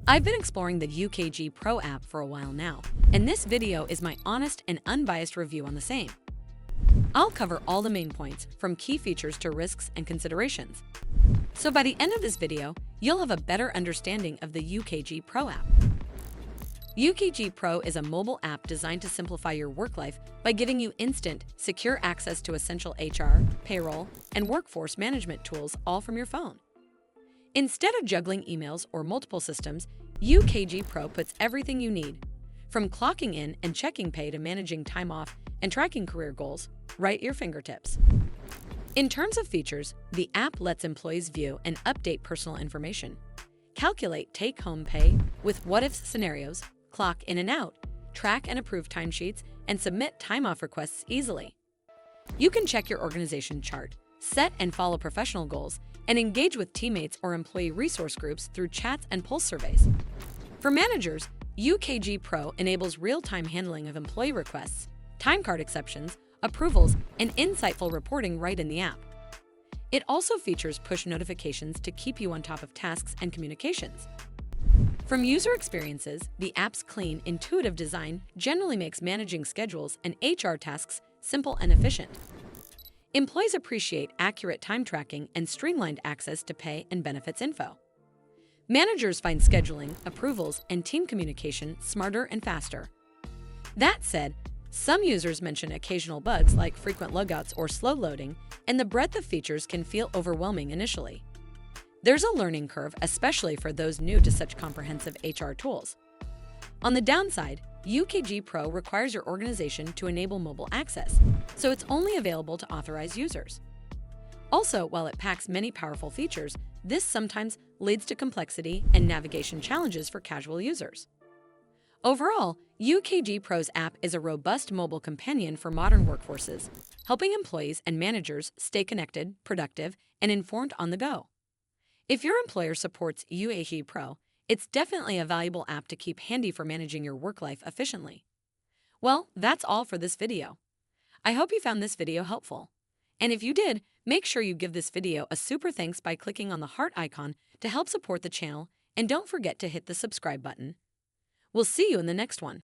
I've been exploring the UKG Pro app for a while now, and this video is my honest and unbiased review on the same. I'll cover all the main points, from key features to risks and considerations. So by the end of this video, you'll have a better understanding of the UKG Pro app. UKG Pro is a mobile app designed to simplify your work life by giving you instant, secure access to essential HR, payroll, and workforce management tools all from your phone. Instead of juggling emails or multiple systems, UKG Pro puts everything you need, from clocking in and checking pay to managing time off and tracking career goals, right at your fingertips. In terms of features, the app lets employees view and update personal information, calculate take-home pay with what-if scenarios, clock in and out, track and approve timesheets, and submit time-off requests easily. You can check your organization chart, set and follow professional goals, and engage with teammates or employee resource groups through chats and pulse surveys. For managers, UKG Pro enables real-time handling of employee requests, time card exceptions, approvals, and insightful reporting right in the app. It also features push notifications to keep you on top of tasks and communications. From user experiences, the app's clean, intuitive design generally makes managing schedules and HR tasks simple and efficient. Employees appreciate accurate time tracking and streamlined access to pay and benefits info. Managers find scheduling, approvals, and team communication smarter and faster. That said, some users mention occasional bugs like frequent logouts or slow loading, and the breadth of features can feel overwhelming initially. There's a learning curve, especially for those new to such comprehensive HR tools. On the downside, UKG Pro requires your organization to enable mobile access, so it's only available to authorized users. Also, while it packs many powerful features, this sometimes leads to complexity and navigation challenges for casual users. Overall, UKG Pro's app is a robust mobile companion for modern workforces, helping employees and managers stay connected, productive, and informed on the go. If your employer supports UKG Pro, it's definitely a valuable app to keep handy for managing your work life efficiently. Well, that's all for this video. I hope you found this video helpful. And if you did, make sure you give this video a super thanks by clicking on the heart icon to help support the channel, and don't forget to hit the subscribe button. We'll see you in the next one.